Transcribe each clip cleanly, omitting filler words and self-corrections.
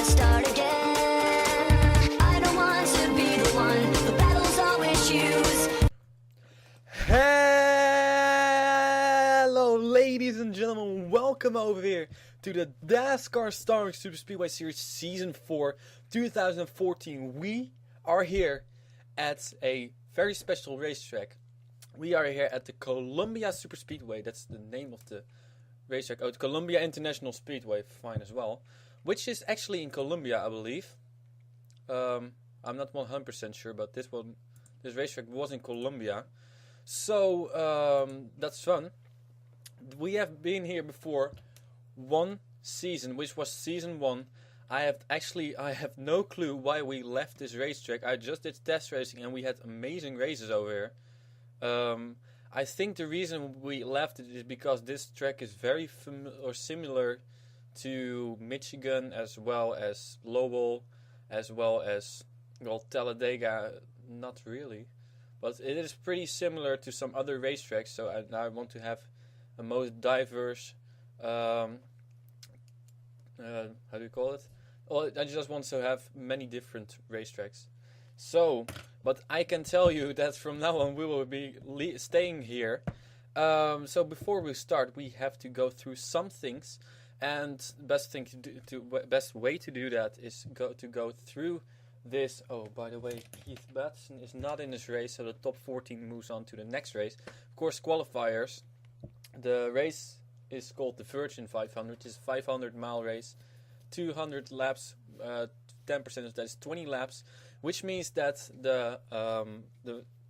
let's start again. I don't want to be the one, the battles always choose. Hello, ladies and gentlemen, welcome over here to the Dascar starring Superspeedway Series Season 4 2014. We are here at a very special racetrack. We are here at the Columbia Superspeedway. That's the name of the racetrack. Oh, the Columbia International Speedway, fine as well. Which is actually in Columbia, I believe. I'm not 100% sure, but this racetrack was in Columbia. So, that's fun. We have been here before one season, which was season 1. I have no clue why we left this racetrack. I just did test racing and we had amazing races over here. I think the reason we left it is because this track is very similar to Michigan, as well as Lowell, as well as, well, Talladega. Not really, but it is pretty similar to some other racetracks. So I want to have a most diverse, how do you call it? Well, I just want to have many different racetracks. So, but I can tell you that from now on we will be staying here. So before we start, we have to go through some things, and best way to do that is go through this. Oh, by the way, Keith Batson is not in this race, so the top 14 moves on to the next race. Of course, qualifiers. The race is called the Virgin 500. It's a 500-mile race, 200 laps. 10% of that is 20 laps. Which means that the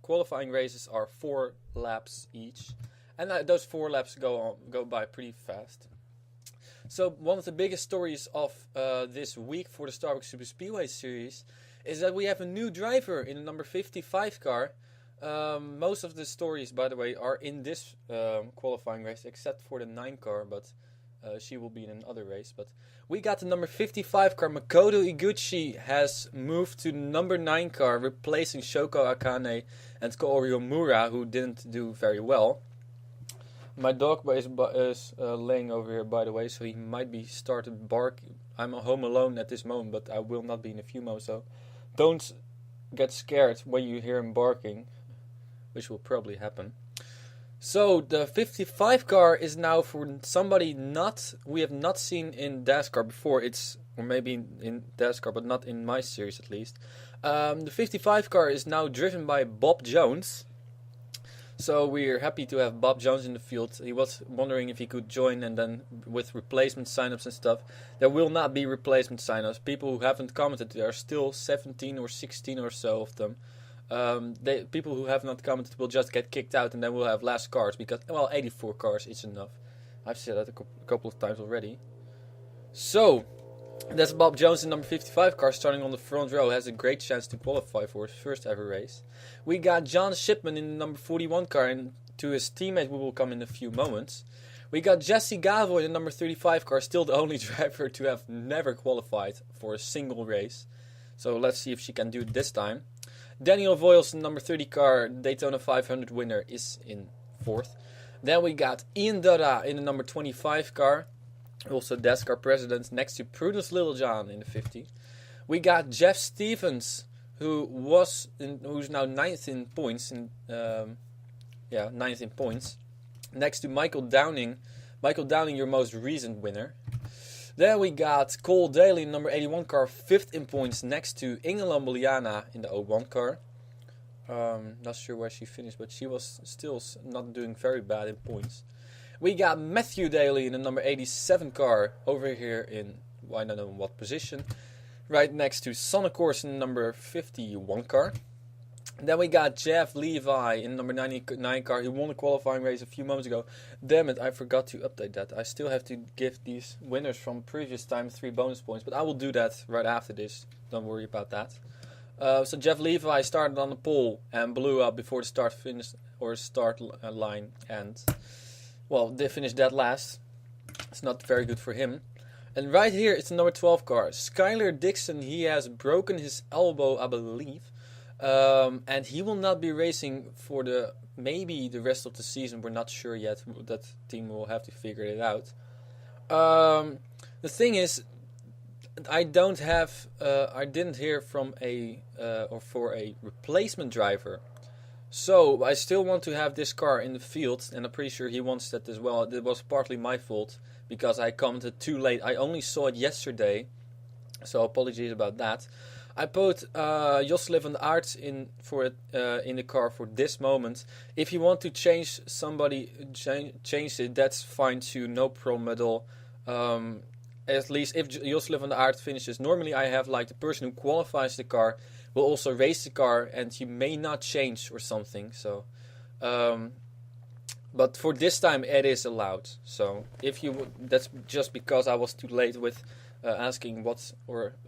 qualifying races are 4 laps each, and those 4 laps go by pretty fast. So one of the biggest stories of this week for the Starbucks Superspeedway series is that we have a new driver in the number 55 car. Most of the stories, by the way, are in this qualifying race, except for the 9 car, but she will be in another race. But we got the number 55 car. Makoto Iguchi has moved to the number 9 car, replacing Shoko Akane and Kaori Omura, who didn't do very well. My dog is laying over here, by the way, so he might be started barking. I'm home alone at this moment, but I will not be in a few moments, so don't get scared when you hear him barking, which will probably happen. So the 55 car is now for somebody we have not seen in Dascar before. Or maybe in Dascar, but not in my series at least. The 55 car is now driven by Bob Jones. So we're happy to have Bob Jones in the field. He was wondering if he could join, and then with replacement signups and stuff. There will not be replacement signups. People who haven't commented, there are still 17 or 16 or so of them. People who have not commented will just get kicked out, and then we'll have less cars, because, well, 84 cars is enough. I've said that a couple of times already. So, that's Bob Jones in number 55 car, starting on the front row, has a great chance to qualify for his first ever race. We got John Shipman in the number 41 car, and to his teammate we will come in a few moments. We got Jesse Gavo in the number 35 car, still the only driver to have never qualified for a single race. So let's see if she can do it this time. Daniel Voiles, number 30 car, Daytona 500 winner, is in 4th. Then we got Ian Dada in the number 25 car, also Dascar president, next to Prudence Littlejohn in the 50. We got Jeff Stevens, who's now 9th in points, 9th in points, next to Michael Downing. Michael Downing, your most recent winner. Then we got Cole Daly in number 81 car, 5th in points, next to Inge Lombiliana in the 01 car. Not sure where she finished, but she was still not doing very bad in points. We got Matthew Daly in the number 87 car, over here in, I don't know what position, right next to Sonnekors in the number 51 car. Then we got Jeff Levi in number 99 car. He won a qualifying race a few moments ago. Damn it, I forgot to update that. I still have to give these winners from previous time 3 bonus points, but I will do that right after this. Don't worry about that. So Jeff Levi started on the pole and blew up before the start line, and, well, they finished dead last. It's not very good for him. And right here, it's the number 12 car. Skylar Dixon, he has broken his elbow, I believe. And he will not be racing for maybe the rest of the season. We're not sure yet. That team will have to figure it out. The thing is, I don't have. I didn't hear from or for a replacement driver. So I still want to have this car in the field, and I'm pretty sure he wants that as well. It was partly my fault because I commented too late. I only saw it yesterday, so apologies about that. I put Joslev and Aert in for it in the car for this moment. If you want to change somebody, change it. That's fine too, no problem at all. At least if Joslev and Aert finishes, normally I have like the person who qualifies the car will also race the car, and you may not change or something. So, but for this time it is allowed. So if you that's just because I was too late with asking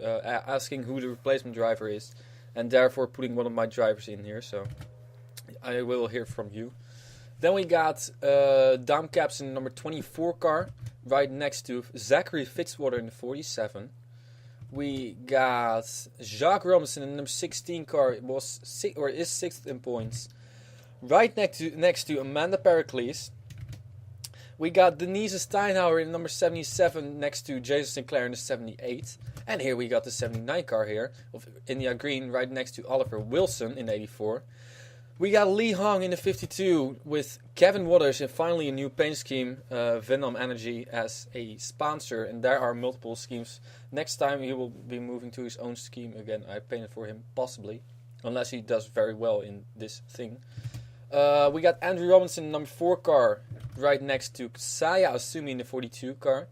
asking who the replacement driver is, and therefore putting one of my drivers in here. So I will hear from you. Then we got Dam Caps in number 24 car, right next to Zachary Fitzwater in the 47. We got Jacques Robinson in the number 16 car. It was is sixth in points, right next to Amanda Pericles. We got Denise Steinhauer in number 77 next to Jason Sinclair in the 78. And here we got the 79 car here of India Green right next to Oliver Wilson in 84. We got Lee Hong in the 52 with Kevin Waters and finally a new paint scheme, Venom Energy, as a sponsor. And there are multiple schemes. Next time he will be moving to his own scheme again. I painted for him, possibly. Unless he does very well in this thing. We got Andrew Robinson, number 4 car, right next to Saya Asumi in the 42 car.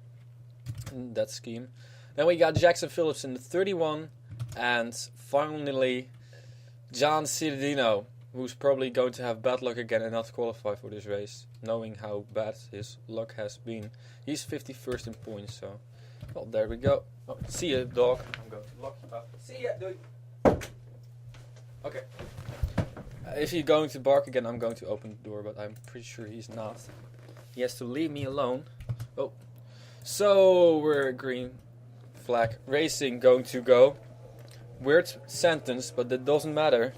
In that scheme. Then we got Jackson Phillips in the 31. And finally, John Cittadino, who's probably going to have bad luck again and not qualify for this race, knowing how bad his luck has been. He's 51st in points, so... Well, there we go. Oh, see ya, dog. I'm going to lock you up. See ya, dude. Okay. If he's going to bark again, I'm going to open the door, but I'm pretty sure he's not. He has to leave me alone. Oh. So, we're green flag racing going to go. Weird sentence, but that doesn't matter.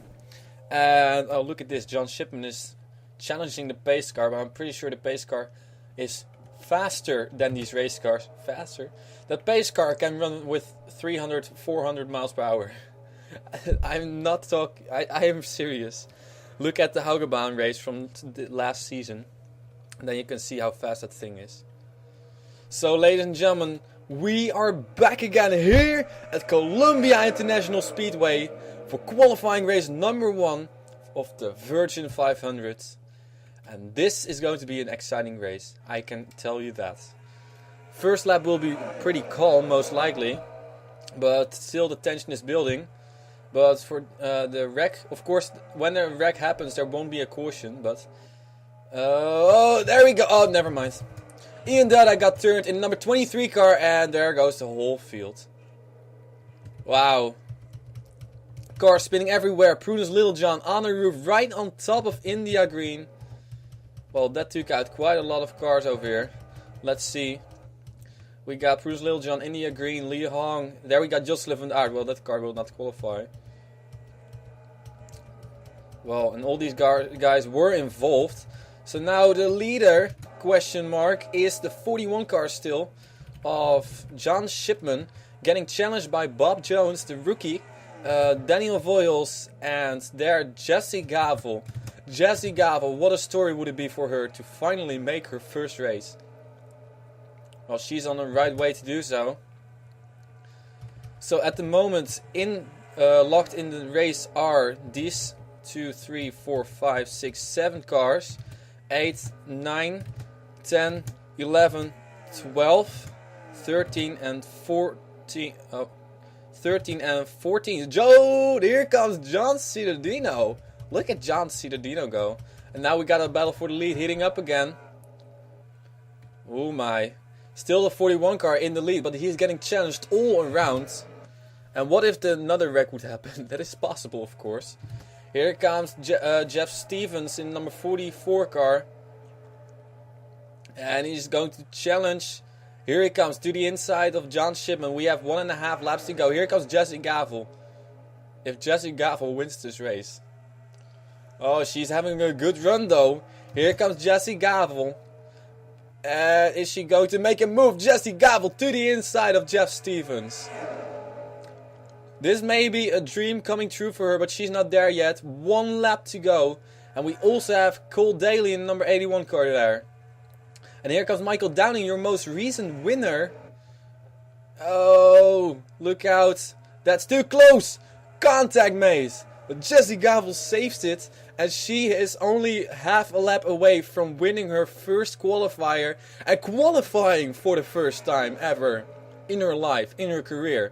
And oh, look at this. John Shipman is challenging the pace car, but I'm pretty sure the pace car is faster than these race cars. Faster. That pace car can run with 300, 400 miles per hour. I'm not talking. I am serious. Look at the Haugebahn race from the last season. And then you can see how fast that thing is. So, ladies and gentlemen, we are back again here at Columbia International Speedway for qualifying race number 1 of the Virgin 500. And this is going to be an exciting race, I can tell you that. First lap will be pretty calm, most likely, but still the tension is building. But for the wreck, of course, when a wreck happens, there won't be a caution, but... oh, there we go. Oh, never mind. Ian Dada got turned in number 23 car, and there goes the whole field. Wow. Cars spinning everywhere. Prudence Littlejohn on the roof, right on top of India Green. Well, that took out quite a lot of cars over here. Let's see. We got Prudence Littlejohn, India Green, Lee Hong. There we got Joslev and Aert. Well, that car will not qualify. Well, and all these guys were involved. So now the leader, question mark, is the 41 car still of John Shipman, getting challenged by Bob Jones, the rookie, Daniel Voiles, and there Jessie Gavel. Jessie Gavel, what a story would it be for her to finally make her first race. Well, she's on the right way to do so. So at the moment, locked in the race are these 2, 3, 4, 5, 6, 7 cars. 8, 9, 10, 11, 12, 13 and 14. Oh, 13 and 14. Joe, here comes John Cittadino. Look at John Cittadino go. And now we got a battle for the lead heating up again. Oh my. Still the 41 car in the lead, but he's getting challenged all around. And what if another wreck would happen? That is possible, of course. Here comes Jeff Stevens in number 44 car. And he's going to challenge. Here he comes to the inside of John Shipman. We have 1.5 laps to go. Here comes Jessie Gavel. If Jessie Gavel wins this race. Oh, she's having a good run though. Here comes Jessie Gavel. Is she going to make a move? Jessie Gavel to the inside of Jeff Stevens. This may be a dream coming true for her, but she's not there yet. 1 lap to go. And we also have Cole Daly in the number 81 car there. And here comes Michael Downing, your most recent winner. Oh, look out. That's too close. Contact maze. But Jessie Gavel saves it. And she is only half a lap away from winning her first qualifier. And qualifying for the first time ever in her life, in her career.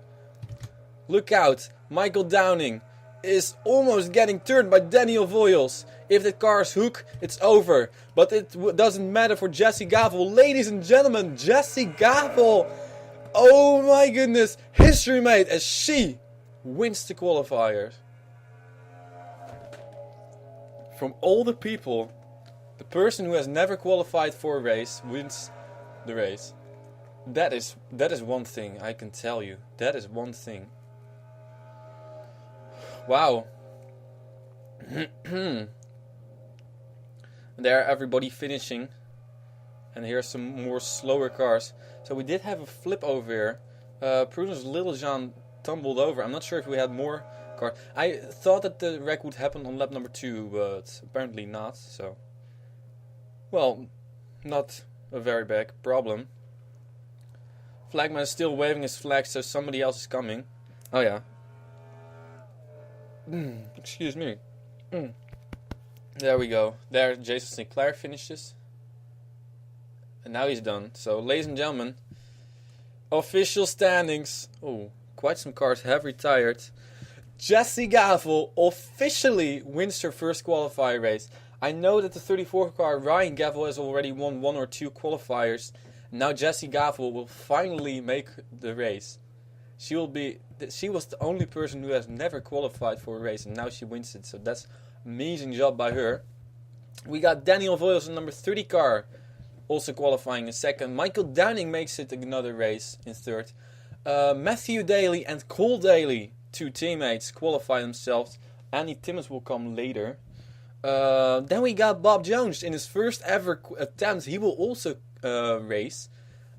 Look out. Michael Downing is almost getting turned by Daniel Voiles. If the cars hook, it's over. But it doesn't matter for Jessie Gavel. Ladies and gentlemen, Jessie Gavel. Oh my goodness. History made as she wins the qualifiers. From all the people, the person who has never qualified for a race wins the race. That is one thing I can tell you. That is one thing. Wow. There everybody finishing. And here's some more slower cars. So we did have a flip over here. Prudence Littlejohn tumbled over. I'm not sure if we had more cars. I thought that the wreck would happen on lap number 2, but apparently not. So, well, not a very big problem. Flagman is still waving his flag, so somebody else is coming. Oh yeah. Excuse me. There we go. There Jason Sinclair finishes. And now he's done. So, ladies and gentlemen, official standings. Oh, quite some cars have retired. Jessie Gavel officially wins her first qualifier race. I know that the 34 car Ryan Gavel has already won 1 or 2 qualifiers. Now Jessie Gavel will finally make the race. She was the only person who has never qualified for a race, and now she wins it. So that's amazing job by her. We got Daniel Voiles in number 30 car, also qualifying in second. Michael Downing makes it another race in third. Matthew Daly and Cole Daly, 2 teammates, qualify themselves. Andy Timmons will come later. Then we got Bob Jones in his first ever attempt. He will also race.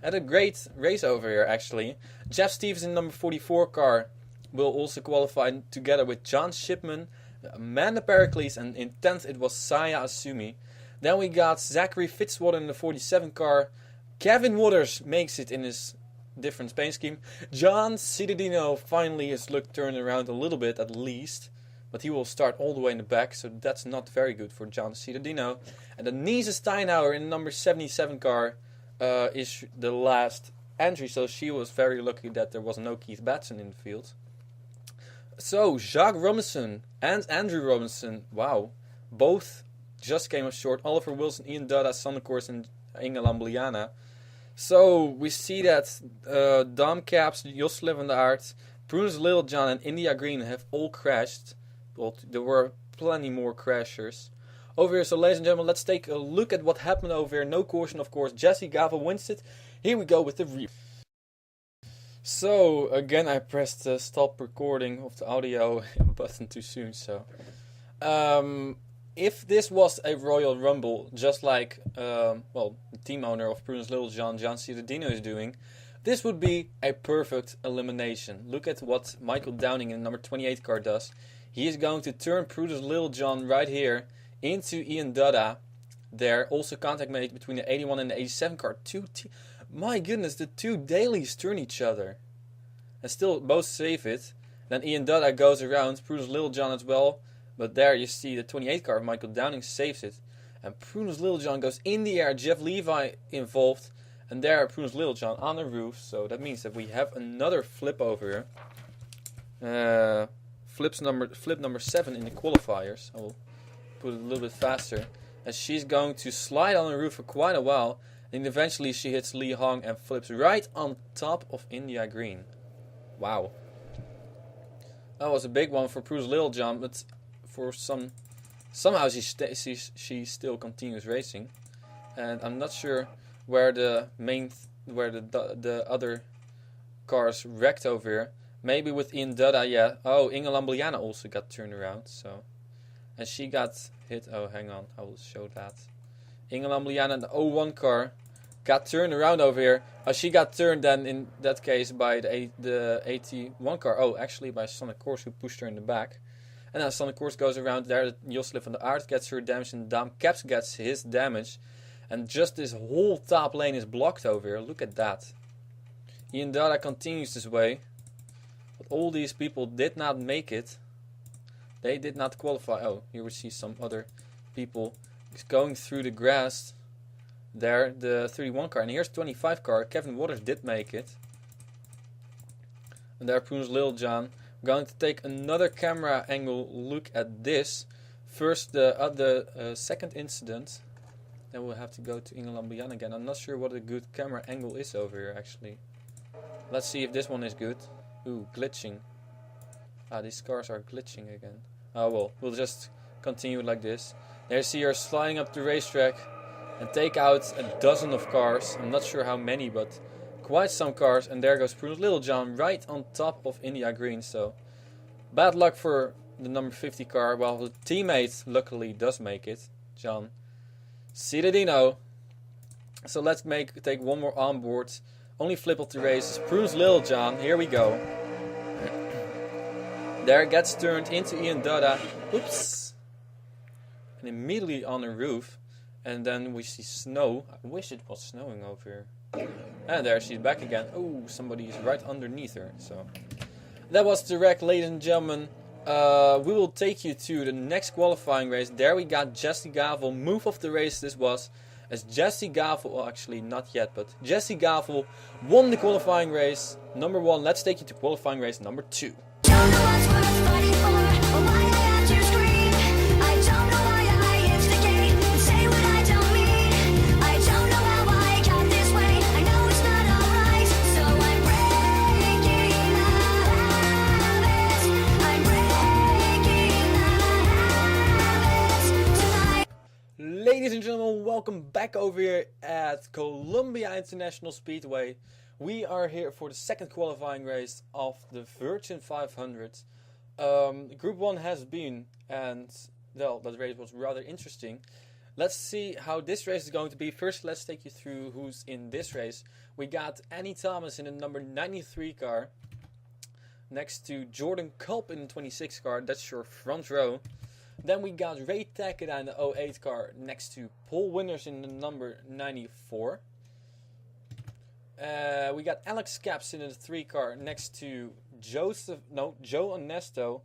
Had a great race over here actually. Jeff Stevens in number 44 car will also qualify together with John Shipman, Amanda Pericles, and in 10th it was Saya Asumi. Then we got Zachary Fitzwater in the 47 car. Kevin Waters makes it in his different paint scheme. John Cittadino finally his luck turned around a little bit at least. But he will start all the way in the back, so that's not very good for John Cittadino. And then Nisa Steinhauer in the number 77 car is the last entry. So she was very lucky that there was no Keith Batson in the field. So Jacques Robinson and Andrew Robinson, wow, both just came up short. Oliver Wilson, Ian Dada, Sander Kors, and Inge Lambliana. So we see that Dom Caps, Jos Levendaert, Prudence Littlejohn, and India Green have all crashed. Well, there were plenty more crashers over here. So ladies and gentlemen, let's take a look at what happened over here. No caution, of course. Jessie Gavel wins it. Here we go with the review. So again, I pressed the stop recording of the audio button too soon. So if this was a Royal Rumble, just like the team owner of Prudence Littlejohn, John Cittadino, is doing, this would be a perfect elimination. Look at what Michael Downing in the number 28 car does. He is going to turn Prudence Littlejohn right here into Ian Dada. There also contact made between the 81 and the 87 car. My goodness, the 2 dailies turn each other. And still both save it. Then Ian Dada goes around, Prudence Littlejohn as well. But there you see the 28 car of Michael Downing saves it. And Prudence Littlejohn goes in the air. Jeff Levi involved. And there Prudence Littlejohn on the roof. So that means that we have another flip over here. Flip number 7 in the qualifiers. I will put it a little bit faster. As she's going to slide on the roof for quite a while. And eventually she hits Lee Hong and flips right on top of India Green. Wow. That was a big one for Prudence Littlejohn, but for somehow she still continues racing. And I'm not sure where the other cars wrecked over here. Maybe with Ian Dada, yeah. Oh, Inge Lambliana also got turned around, so. And she got hit. Oh, hang on, I will show that. Inge Lambliana in the 01 car got turned around over here. She got turned then in that case by the 81 car. Oh, actually by Sonic Course, who pushed her in the back. And now Sonic Course goes around there. Josle van der Aert gets her damage and Dam Caps gets his damage. And just this whole top lane is blocked over here. Look at that. Ian Dada continues this way. But all these people did not make it. They did not qualify. Oh, here we see some other people going through the grass. There, the 31 car. And here's 25 car. Kevin Waters did make it. And there, Poons Lil John. We're going to take another camera angle look at this. First, the second incident. Then we'll have to go to Ingelambian again. I'm not sure what a good camera angle is over here, actually. Let's see if this one is good. Ooh, glitching. Ah, these cars are glitching again. Oh well, we'll just continue like this. There's her flying up the racetrack and take out a dozen of cars. I'm not sure how many, but quite some cars. And there goes Prudence Littlejohn right on top of India Green. So bad luck for the number 50 car. Well, the teammate luckily does make it, John Cittadino. So let's take one more on board. Only flip of the race is Prudence Littlejohn. Here we go. There gets turned into Ian Dada. Oops. And immediately on the roof. And then we see snow. I wish it was snowing over here. And there she's back again. Oh, somebody is right underneath her. So that was the wreck, ladies and gentlemen. We will take you to the next qualifying race. There we got Jesse Gavel. Move of the race this was. As Jesse Gavel, well actually not yet, but Jesse Gavel won the qualifying race number 1. Let's take you to qualifying race number 2. Don't know what's worth fighting for, or why I have to scream. I don't know why I instigate and say what I don't mean. I don't know how I got this way. I know it's not alright, so I'm breaking the habits. I'm breaking the habits tonight. Ladies and gentlemen, welcome back over here at Columbia International Speedway. We are here for the second qualifying race of the Virgin 500. Group 1 has been, and well, that race was rather interesting. Let's see how this race is going to be. First, let's take you through who's in this race. We got Annie Thomas in the number 93 car, next to Jordan Culp in the 26 car. That's your front row. Then we got Ray Takeda in the 08 car, next to Paul Winters in the number 94. We got Alex Caps in the 3 car next to Joe Onesto.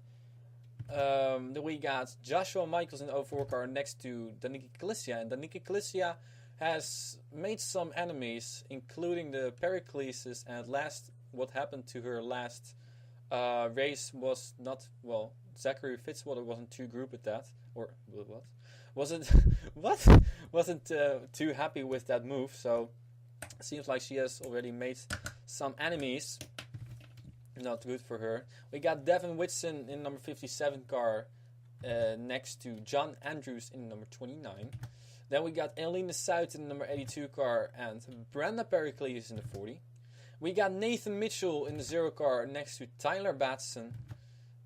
Then we got Joshua Michaels in the 04 car next to Danica Galicia. And Danica Galicia has made some enemies, including the Periclesis. And what happened to her last race was not, well, Zachary Fitzwater wasn't too good with that. Or, what? Wasn't too happy with that move, so seems like she has already made some enemies. Not good for her. We got Devin Whitson in number 57 car next to John Andrews in number 29. Then we got Elena South in the number 82 car and Brenda Pericles in the 40. We got Nathan Mitchell in the 0 car next to Tyler Batson.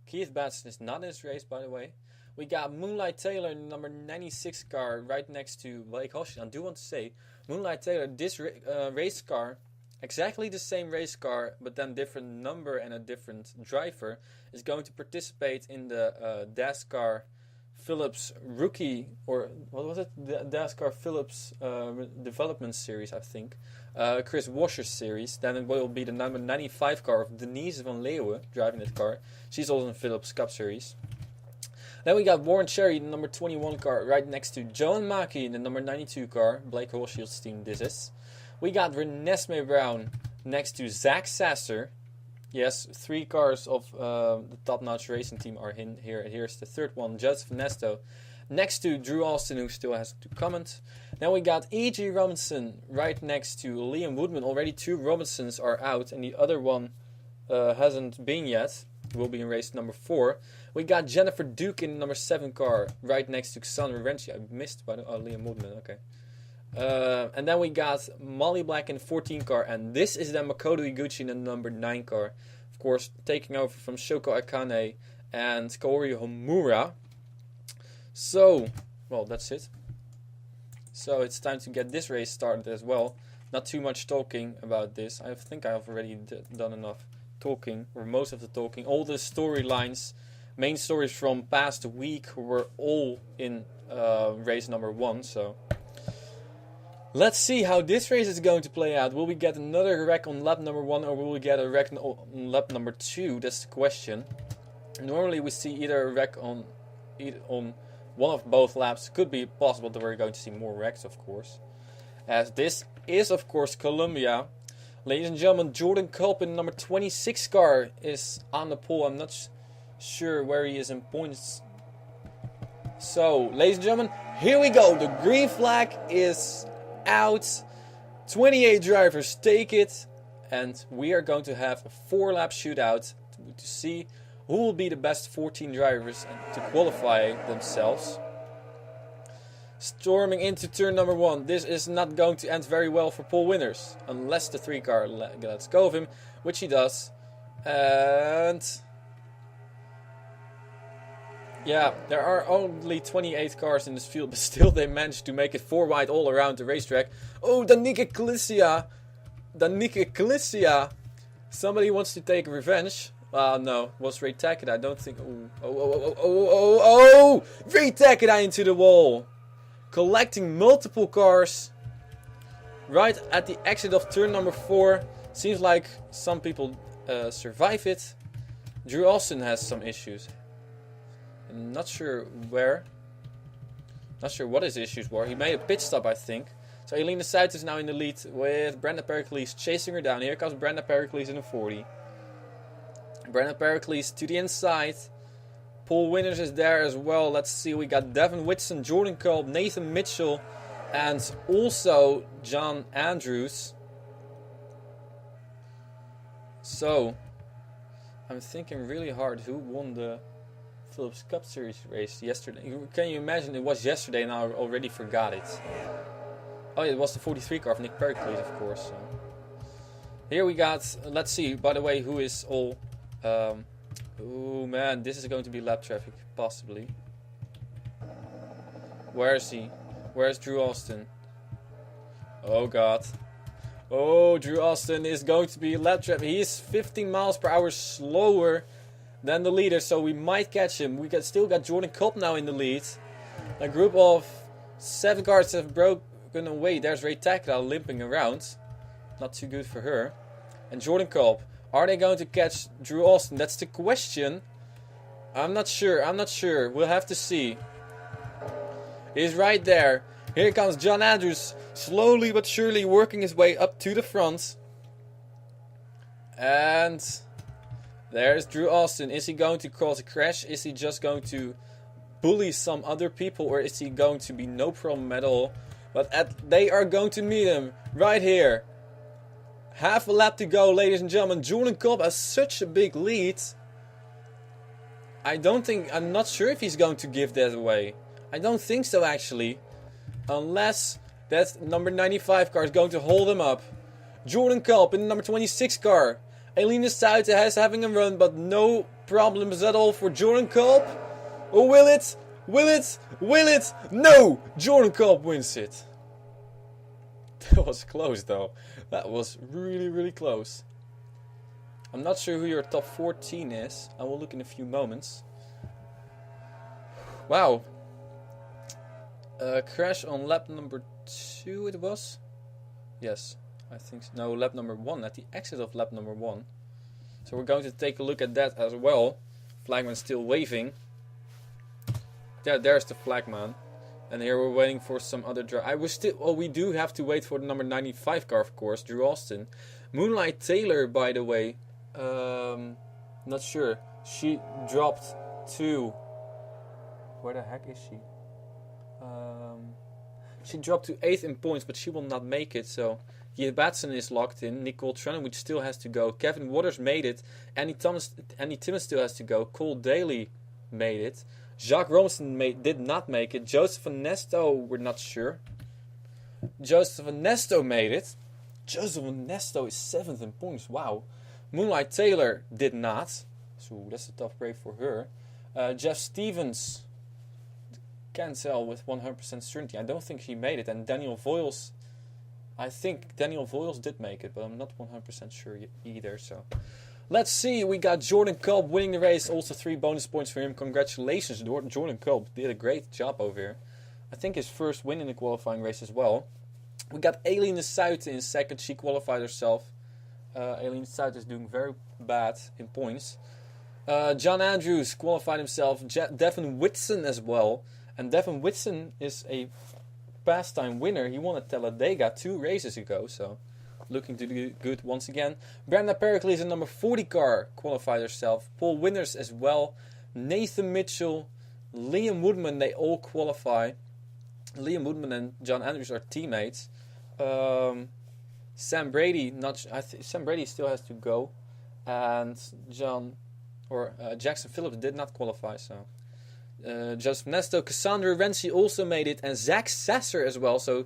Keith Batson is not in this race, by the way. We got Moonlight Taylor in the number 96 car right next to Blake Hoshi. I do want to say, Moonlight Taylor, this race car, exactly the same race car, but then different number and a different driver, is going to participate in the Dascar Phillips rookie, or what was it? The Dascar Phillips development series, I think. Chris Washer series. Then it will be the number 95 car of Denise van Leeuwen driving that car. She's also in Phillips Cup series. Then we got Warren Cherry in the number 21 car right next to Joan Maki in the number 92 car. Blake Holshield's team this is. We got Renesmee Brown next to Zach Sasser. Yes, 3 cars of the top-notch racing team are in here. Here's the third one, Joseph Nesto, next to Drew Austin, who still has to comment. Then we got E.G. Robinson right next to Liam Woodman. Already 2 Robinsons are out, and the other one hasn't been yet. Will be in race number 4. We got Jennifer Duke in number 7 car right next to Cassandra Renzi. I missed by Liam Woodman. Okay. And then we got Molly Black in the 14 car, and this is then Makoto Iguchi in the number 9 car. Of course, taking over from Shoko Akane and Kaori Homura. So, well, that's it. So it's time to get this race started as well. not too much talking about this. I think I've already done enough talking, or most of the talking. All the storylines, main stories from past week were all in race number 1, so let's see how this race is going to play out. Will we get another wreck on lap number 1, or will we get a wreck on lap number 2? That's the question. Normally we see either a wreck on one of both laps. Could be possible that we're going to see more wrecks, of course, as this is of course Colombia. Ladies and gentlemen, Jordan Culp in number 26 car is on the pole. I'm not sure where he is in points. So, ladies and gentlemen, here we go. The green flag is out. 28 drivers take it. And we are going to have a 4-lap shootout to see who will be the best 14 drivers to qualify themselves. Storming into turn number 1. This is not going to end very well for pole winners. Unless the 3 car lets go of him, which he does. And yeah, there are only 28 cars in this field, but still they managed to make it 4 wide all around the racetrack. Oh, Danica Galicia. Somebody wants to take revenge. No, was Ray Takeda. I don't think. Oh! Ray Takeda into the wall. Collecting multiple cars right at the exit of turn number 4. Seems like some people survive it. Drew Austin has some issues. I'm not sure where. Not sure what his issues were. He made a pit stop, I think. So Elena Suit is now in the lead with Brenda Pericles chasing her down. Here comes Brenda Pericles in the 40. Brenda Pericles to the inside. Paul Winners is there as well. Let's see. We got Devin Whitson, Jordan Culp, Nathan Mitchell, and also John Andrews. So, I'm thinking really hard who won the Phillips Cup Series race yesterday. Can you imagine? It was yesterday and I already forgot it. Oh, yeah, it was the 43 car of Nick Pericles, of course. So. Here we got, let's see, by the way, who is all... oh man, this is going to be lap traffic, possibly. Where is he? Where's Drew Austin? Oh god. Oh, Drew Austin is going to be lap traffic. He is 15 miles per hour slower than the leader, so we might catch him. We still got Jordan Culp now in the lead. A group of 7 cars have broken away. There's Ray Takeda limping around. Not too good for her. And Jordan Culp. Are they going to catch Drew Austin? That's the question. I'm not sure. We'll have to see. He's right there. Here comes John Andrews. Slowly but surely working his way up to the front. And there's Drew Austin. Is he going to cause a crash? Is he just going to bully some other people? Or is he going to be no problem at all? But they are going to meet him right here. Half a lap to go, ladies and gentlemen. Jordan Culp has such a big lead. I'm not sure if he's going to give that away. I don't think so, actually. Unless that number 95 car is going to hold him up. Jordan Culp in the number 26 car. Elena Suit has having a run, but no problems at all for Jordan Culp. Or will it? Will it? Will it? No! Jordan Culp wins it. That was close, though. That was really, really close. I'm not sure who your top 14 is. I will look in a few moments. Wow. Crash on lap number 2 it was? Yes, I think so. No, lap number 1. At the exit of lap number 1. So we're going to take a look at that as well. Flagman still waving. Yeah, there's the flagman. And here we're waiting for some other driver. We do have to wait for the number 95 car, of course, Drew Austin. Moonlight Taylor, by the way, not sure. She dropped to... Where the heck is she? She dropped to 8th in points, but she will not make it. So Gia Batson is locked in. Nicole Trenowich still has to go. Kevin Waters made it. Annie Timmons still has to go. Cole Daly made it. Jacques Robinson did not make it. Joseph Ernesto, we're not sure. Joseph Ernesto made it. Joseph Ernesto is 7th in points. Wow. Moonlight Taylor did not. So that's a tough break for her. Jeff Stevens can't tell with 100% certainty. I don't think he made it. And Daniel Voiles I think Daniel Voiles did make it, but I'm not 100% sure either. So let's see. We got Jordan Culp winning the race. Also 3 bonus points for him. Congratulations, Jordan Culp. Did a great job over here. I think his first win in the qualifying race as well. We got Aileen de Suit in second. She qualified herself. Aileen de Suit is doing very bad in points. John Andrews qualified himself. Devin Whitson as well. And Devin Whitson is a pastime winner. He won at Talladega 2 races ago. So looking to do good once again. Brenda Pericles in number 40 car qualified herself. Paul Winners as well. Nathan Mitchell. Liam Woodman, they all qualify. Liam Woodman and John Andrews are teammates. Sam Brady, Sam Brady still has to go, and Jackson Phillips did not qualify. So Joseph Nesto, Cassandra Renzi also made it, and Zach Sasser as well. So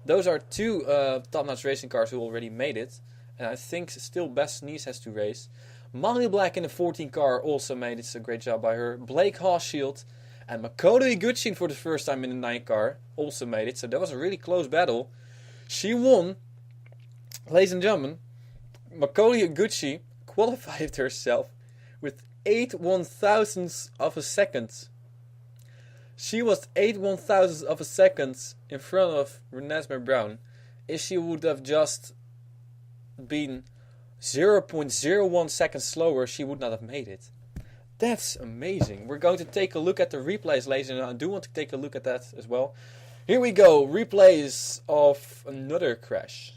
those are 2 top-notch racing cars who already made it, and I think still Bess Niece has to race. Molly Black in the 14 car also made it, so great job by her. Blake Hawshield and Makoto Iguchi for the first time in the 9 car also made it, so that was a really close battle. She won. Ladies and gentlemen, Makoto Iguchi qualified herself with 8/1000ths of a second. She was 8/1000ths of a second in front of Renesmee Brown. If she would have just been 0.01 seconds slower, she would not have made it. That's amazing. We're going to take a look at the replays, ladies and gentlemen. I do want to take a look at that as well. Here we go. Replays of another crash.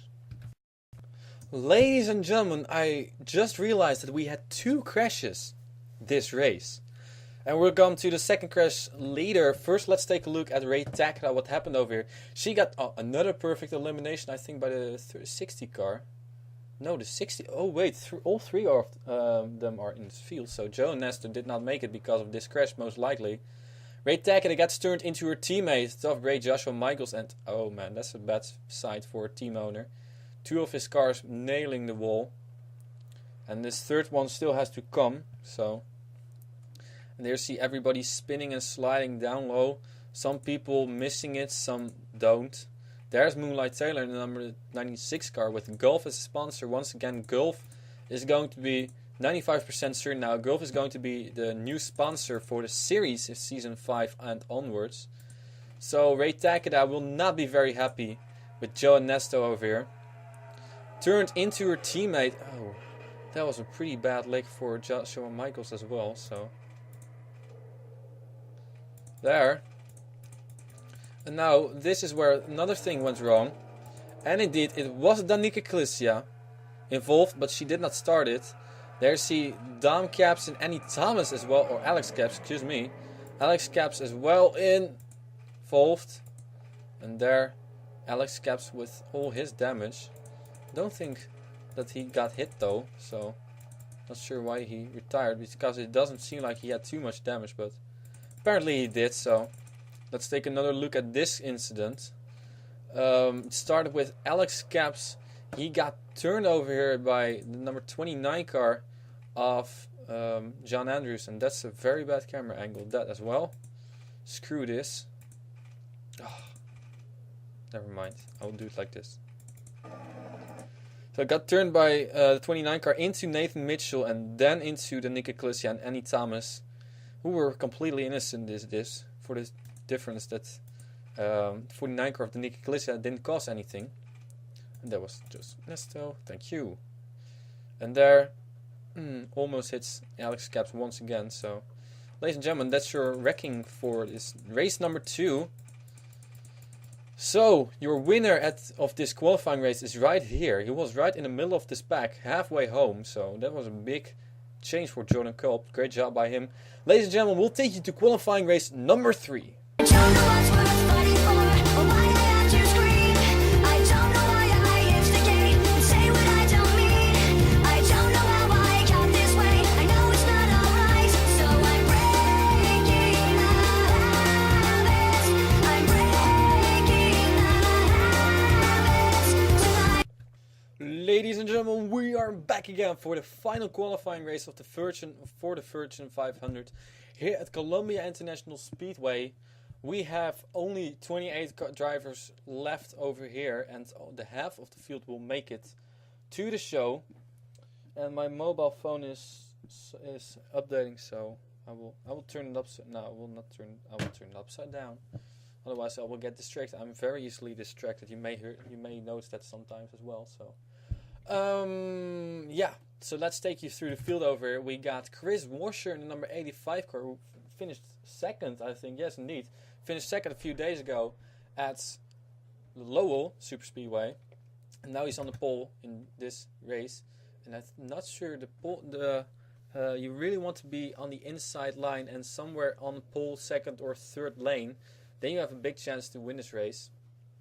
Ladies and gentlemen, I just realized that we had 2 crashes this race. And we'll come to the second crash later. First, let's take a look at Ray Takada, what happened over here. She got another perfect elimination, I think, by the 60 car. No, the 60. Oh, wait. All 3 of them are in the field. So Joe Nestor did not make it because of this crash, most likely. Ray Takada gets turned into her teammate, Tough Bray, Joshua Michaels. And, oh man, that's a bad sight for a team owner. 2 of his cars nailing the wall. And this third one still has to come. So, and there you see everybody spinning and sliding down low. Some people missing it, some don't. There's Moonlight Taylor in the number 96 car with Gulf as a sponsor. Once again, Gulf is going to be 95% certain now. Gulf is going to be the new sponsor for the series in season 5 and onwards. So Ray Takada will not be very happy with Joe Nesto over here. Turned into her teammate. Oh, that was a pretty bad leg for Joshua Michaels as well. So there. And now, this is where another thing went wrong. And indeed, it was Danica Clicia involved, but she did not start it. There's see Dom Caps and Annie Thomas as well, or Alex Caps, excuse me. Alex Caps as well involved. And there, Alex Caps with all his damage. Don't think that he got hit though, so not sure why he retired, because it doesn't seem like he had too much damage, but apparently he did, so let's take another look at this incident. It started with Alex Caps. He got turned over here by the number 29 car of John Andrews, and that's a very bad camera angle, that as well. Screw this. Oh, never mind, I'll do it like this. So I got turned by the 29 car into Nathan Mitchell and then into the Danica Clicia and Annie Thomas, who were completely innocent in this for the difference that 49 car of the Danica Clicia didn't cause anything. And that was just Nesto, thank you. And there, almost hits Alex Caps once again. So, ladies and gentlemen, that's your wrecking for this race number 2. So, your winner of this qualifying race is right here. He was right in the middle of this pack, halfway home. So, that was a big change for Jordan Culp. Great job by him. Ladies and gentlemen, we'll take you to qualifying race number 3. Don't know what's worth fighting for, or why I have to scream. I don't know why I instigate and say what I don't mean. I don't know how I got this way. I know it's not alright, so I'm breaking the habits. I'm breaking the habits tonight. Ladies and gentlemen, we are back again for the final qualifying race of the Virgin 500 here at Columbia International Speedway. we have only 28 drivers left over here, and the half of the field will make it to the show. And my mobile phone is updating, so I will turn it upside. No, I will not turn. I will turn it upside down. Otherwise, I will get distracted. I'm very easily distracted. You may notice that sometimes as well. So, yeah. So let's take you through the field over here. We got Chris Washer in the number 85 car, who finished second, I think. Yes, indeed, finished second a few days ago at Lowell Superspeedway, and now he's on the pole in this race. And I'm not sure you really want to be on the inside line and somewhere on pole, second or third lane. Then you have a big chance to win this race.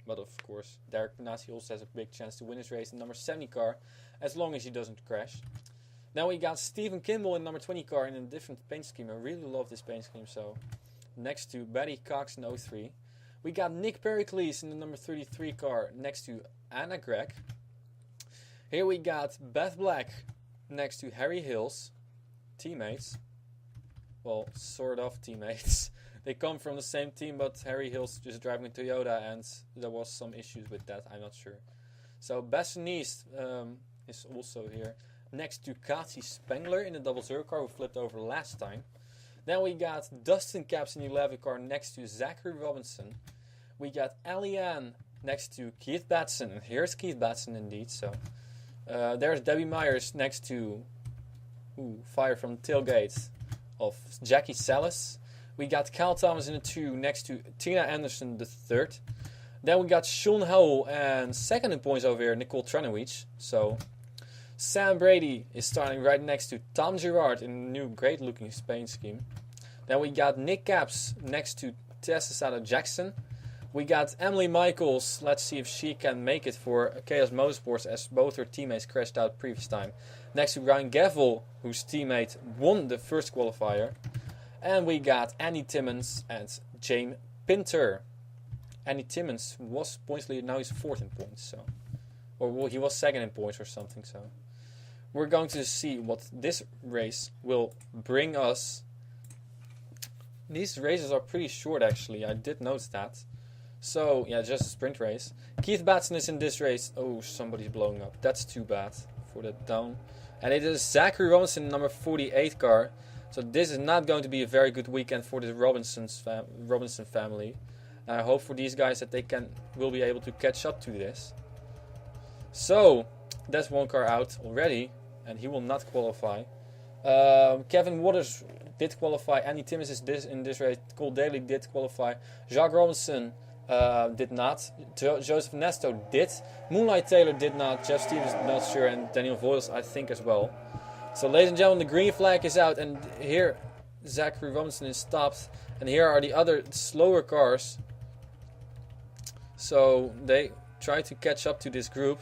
But of course, Derek Panassi also has a big chance to win this race in number 70 car, as long as he doesn't crash. Now we got Stephen Kimball in number 20 car in a different paint scheme. I really love this paint scheme. So next to Betty Cox in 03. We got Nick Pericles in the number 33 car next to Anna Gregg. Here we got Beth Black next to Harry Hills. Teammates. Well, sort of teammates. They come from the same team, but Harry Hills is driving a Toyota, and there was some issues with that. I'm not sure. So Bassanese is also here next to Kati Spengler in the double zero car, who flipped over last time. Then we got Dustin Capps in the 11 car next to Zachary Robinson. We got Alianne next to Keith Batson. And here's Keith Batson indeed. So there's Debbie Myers next to fire from the tailgate of Jackie Salas. We got Kyle Thomas in the 2 next to Tina Anderson the 3rd. Then we got Sean Howell, and second in points over here, Nicole Tranowicz. So Sam Brady is starting right next to Tom Girard in a new great looking Spain scheme. Then we got Nick Capps next to Tessa Sada Jackson. We got Emily Michaels. Let's see if she can make it for Chaos Motorsports, as both her teammates crashed out previous time. Next to Ryan Gavel, whose teammate won the first qualifier. And we got Andy Timmons and James Pinter. Andy Timmons was points leader, now he's 4th in points. So, or he was 2nd in points or something. So we're going to see what this race will bring us. These races are pretty short, actually. I did notice that. So yeah, just a sprint race. Keith Batson is in this race. Oh, somebody's blowing up. That's too bad for the down. And it is Zachary Robinson, number 48 car. So this is not going to be a very good weekend for the Robinson family. And I hope for these guys that they will be able to catch up to this. So that's one car out already, and he will not qualify. Kevin Waters did qualify. Andy Timmons is in this race. Cole Daly did qualify. Jacques Robinson did not. Joseph Nesto did. Moonlight Taylor did not. Jeff Stevens not sure, and Daniel Voiles I think as well. So ladies and gentlemen, the green flag is out, and here Zachary Robinson is stopped, and here are the other slower cars. So they try to catch up to this group.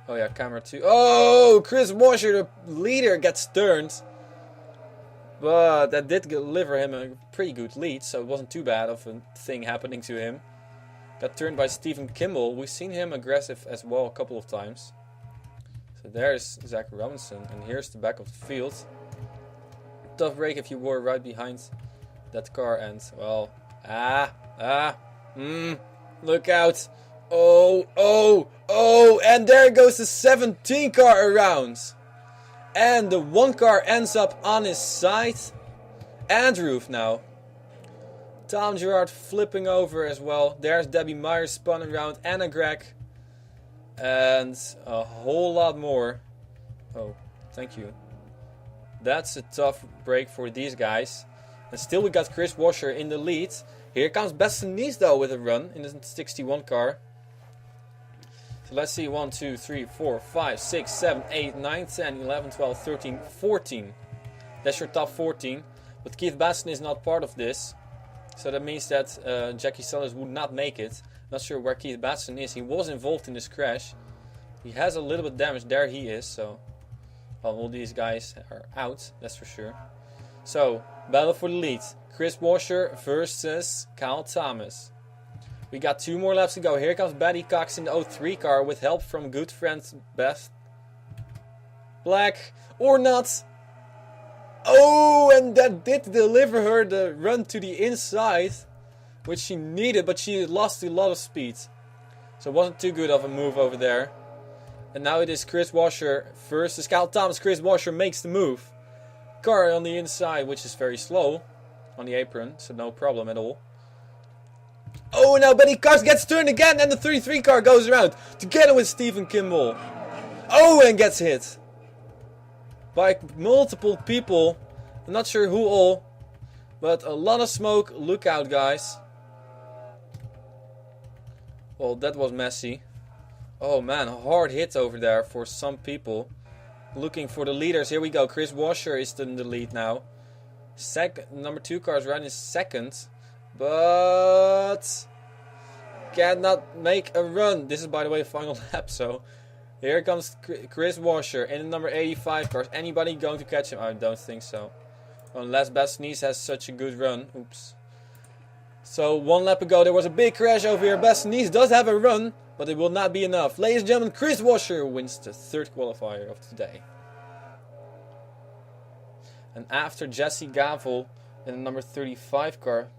Oh yeah, camera 2. Oh, Chris Washer, the leader, gets turned. But that did deliver him a pretty good lead, so it wasn't too bad of a thing happening to him. Got turned by Stephen Kimball. We've seen him aggressive as well a couple of times. So there's Zachary Robinson, and here's the back of the field. Tough break if you were right behind that car, and well, look out. Oh, and there goes the 17 car around. And the 1 car ends up on his side and roof now. Tom Girard flipping over as well. There's Debbie Myers spun around, Anna Gregg. And a whole lot more. Oh, thank you. That's a tough break for these guys. And still we got Chris Washer in the lead. Here comes Bassanese though with a run in the 61 car. So let's see, 1, 2, 3, 4, 5, 6, 7, 8, 9, 10, 11, 12, 13, 14. That's your top 14. But Keith Basson is not part of this. So that means that Jackie Sellers would not make it. Not sure where Keith Batson is. He was involved in this crash. He has a little bit of damage. There he is. So all these guys are out. That's for sure. So battle for the lead. Chris Washer versus Kyle Thomas. We got 2 more laps to go. Here comes Betty Cox in the 03 car with help from good friend Beth Black. Or not. Oh, and that did deliver her the run to the inside. which she needed, but she lost a lot of speed. So it wasn't too good of a move over there. And now it is Chris Washer versus Kyle Thomas. Chris Washer makes the move. Car on the inside, which is very slow on the apron, so no problem at all. Oh, now Benny Cox gets turned again, and the 33 car goes around together with Stephen Kimball. Oh, and gets hit by multiple people. I'm not sure who all, but a lot of smoke. Look out, guys. Well, that was messy. Oh man, a hard hit over there for some people. Looking for the leaders. Here we go. Chris Washer is in the lead now. Number 2 car is right in second. But cannot make a run. This is, by the way, the final lap. So here comes Chris Washer in the number 85 car. Is anybody going to catch him? I don't think so. Unless Bastogne has such a good run. Oops. So 1 lap ago there was a big crash over here. Bastogne does have a run, but it will not be enough. Ladies and gentlemen, Chris Washer wins the 3rd qualifier of today. And after Jesse Gavel in the number 35 car.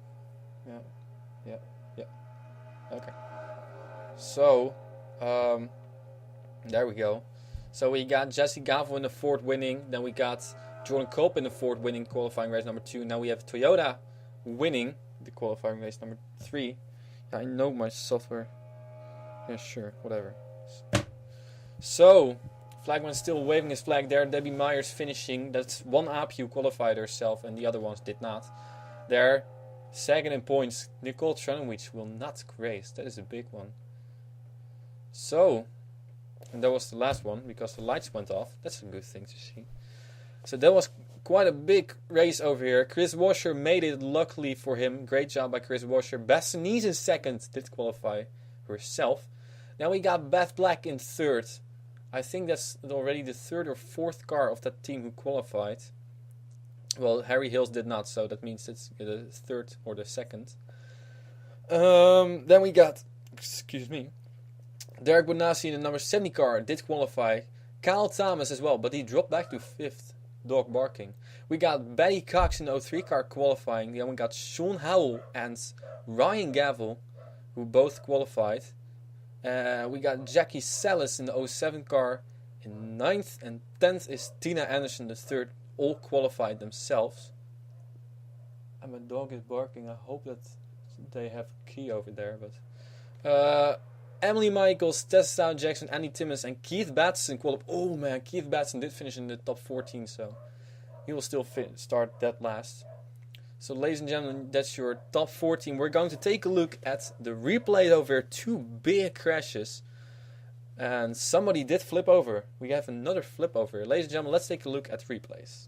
Yeah. Okay. So, there we go. So we got Jesse Gavel in the 4th winning. Then we got Jordan Culp in the 4th winning qualifying race number 2. Now we have Toyota winning the qualifying race number 3. Yeah, I know my software. Yeah, sure, whatever. So, Flagman's still waving his flag there. Debbie Myers finishing. That's one APU qualified herself and the other ones did not. There, second in points. Nicole Tranowicz will not race. That is a big one. So, and that was the last one because the lights went off. That's a good thing to see. So that was quite a big race over here. Chris Washer made it, luckily for him. Great job by Chris Washer. Bastogne in second, did qualify herself. Now we got Beth Black in 3rd. I think that's already the 3rd or 4th car of that team who qualified. Well, Harry Hills did not, so that means it's the 3rd or the 2nd. Then we got, Derek Bonassi in the number 70 car did qualify. Kyle Thomas as well, but he dropped back to 5th. Dog barking. We got Betty Cox in the 03 car qualifying. Then we got Sean Howell and Ryan Gavel, who both qualified. We got Jackie Salas in the 07 car in 9th, and 10th is Tina Anderson, the 3rd. All qualified themselves. And my dog is barking. I hope that they have a key over there. But Emily Michaels, Tessa Jackson, Andy Timmons, and Keith Batson qualified. Oh man, Keith Batson did finish in the top 14, so he will still start that last. So ladies and gentlemen, that's your top 14. We're going to take a look at the replay over here. 2 big crashes. And somebody did flip over. We have another flip over here. Ladies and gentlemen, let's take a look at replays.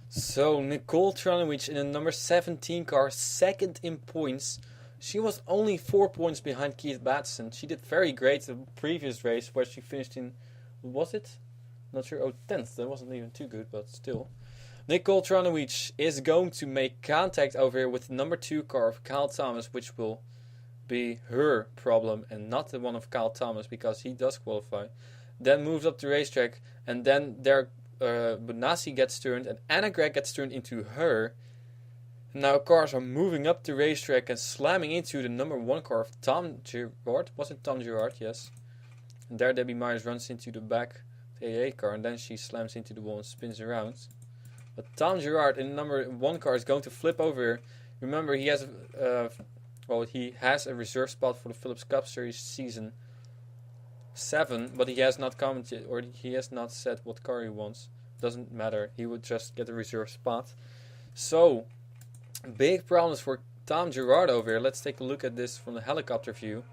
So Nicole Tranowicz in the number 17 car, 2nd in points. She was only 4 points behind Keith Batson. She did very great the previous race where she finished in, what was it? Not sure, 10th. That wasn't even too good, but still. Nicole Tranowicz is going to make contact over here with the number 2 car of Kyle Thomas, which will be her problem and not the one of Kyle Thomas because he does qualify. Then moves up the racetrack, and then there Bonassi gets turned and Anna Gregg gets turned into her. Now cars are moving up the racetrack and slamming into the number 1 car of Tom Girard. Was it Tom Girard? Yes. And there Debbie Myers runs into the back AA car and then she slams into the wall and spins around. But Tom Girard in the number 1 car is going to flip over here. Remember, he has he has a reserve spot for the Phillips Cup Series season 7, but he has not commented or he has not said what car he wants. Doesn't matter. He would just get a reserve spot. So big problems for Tom Girard over here. Let's take a look at this from the helicopter view.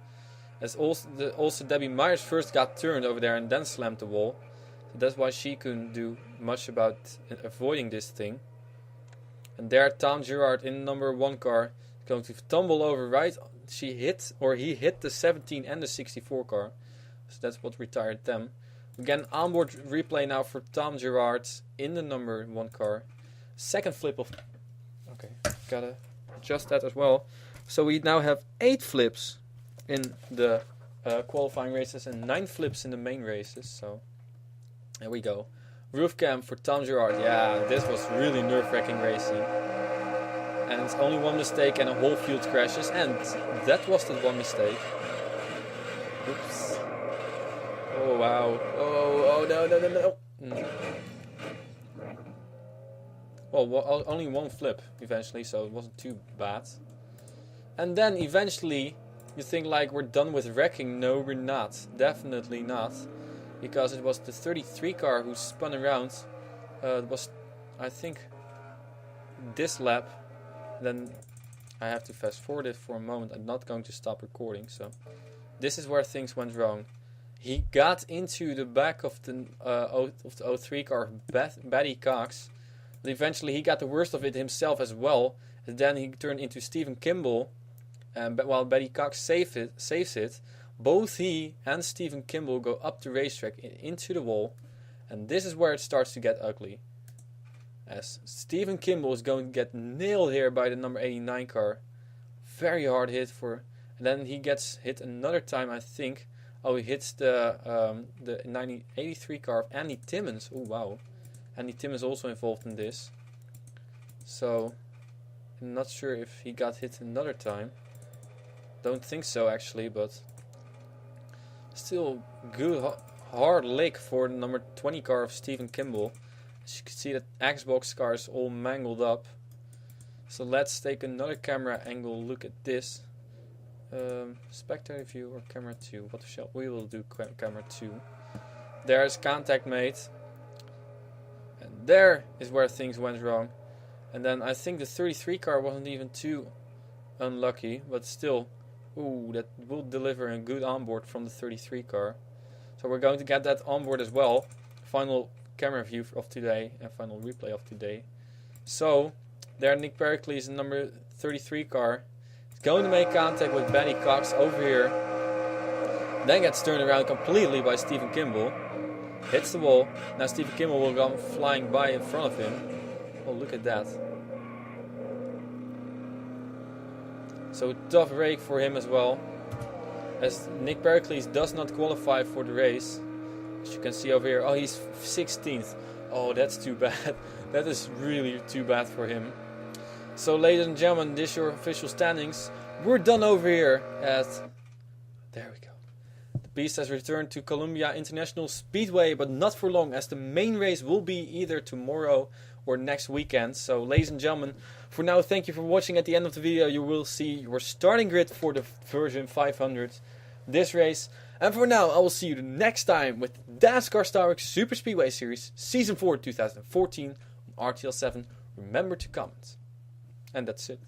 As also Debbie Myers first got turned over there and then slammed the wall. So that's why she couldn't do much about avoiding this thing. And there Tom Girard in number 1 car is going to tumble over right. He hit the 17 and the 64 car. So that's what retired them. Again, onboard replay now for Tom Girard in the number 1 car. Second flip of... Okay, gotta adjust that as well. So we now have 8 flips in the qualifying races and 9 flips in the main races. So there we go. Roof cam for Tom Girard. Yeah, this was really nerve-wracking racing. And it's only one mistake and a whole field crashes. And that was the one mistake. Oops. Oh, wow. Oh, no. Well, only one flip eventually, so it wasn't too bad. And then eventually, you think like we're done with wrecking. No, we're not. Definitely not. Because it was the 33 car who spun around. It was, I think, this lap. Then I have to fast forward it for a moment. I'm not going to stop recording. So this is where things went wrong. He got into the back of the 03 car, Betty Cox. But eventually he got the worst of it himself as well. And then he turned into Stephen Kimball. But while Betty Cox saves it, both he and Stephen Kimball go up the racetrack into the wall. And this is where it starts to get ugly. As Stephen Kimball is going to get nailed here by the number 89 car. Very hard hit for... And then he gets hit another time, I think. Oh, he hits the 1983 car of Andy Timmons. Oh, wow. Andy Timmons also involved in this. So, I'm not sure if he got hit another time. Don't think so, actually, but... Still good, hard lick for the number 20 car of Stephen Kimball. As you can see, that Xbox car is all mangled up. So let's take another camera angle look at this. Spectator view or camera 2? What shall we will do? Camera 2. There's contact made. And there is where things went wrong. And then I think the 33 car wasn't even too unlucky, but still, ooh, that will deliver a good onboard from the 33 car. So we're going to get that onboard as well. Final camera view of today and final replay of today. So there Nick Pericles, number 33 car, is going to make contact with Benny Cox over here. Then gets turned around completely by Stephen Kimball. Hits the wall. Now Stephen Kimball will come flying by in front of him. Oh, look at that. So tough break for him as well. As Nick Pericles does not qualify for the race. As you can see over here. Oh, he's 16th. Oh, that's too bad. That is really too bad for him. So ladies and gentlemen, this is your official standings. We're done over here at... There we go. The Beast has returned to Columbia International Speedway, but not for long, as the main race will be either tomorrow or next weekend. So ladies and gentlemen, for now, thank you for watching. At the end of the video, you will see your starting grid for the version 500 this race. And for now, I will see you the next time with Dascar Star Wars Super Speedway Series Season 4 2014 on RTL 7. Remember to comment. And that's it.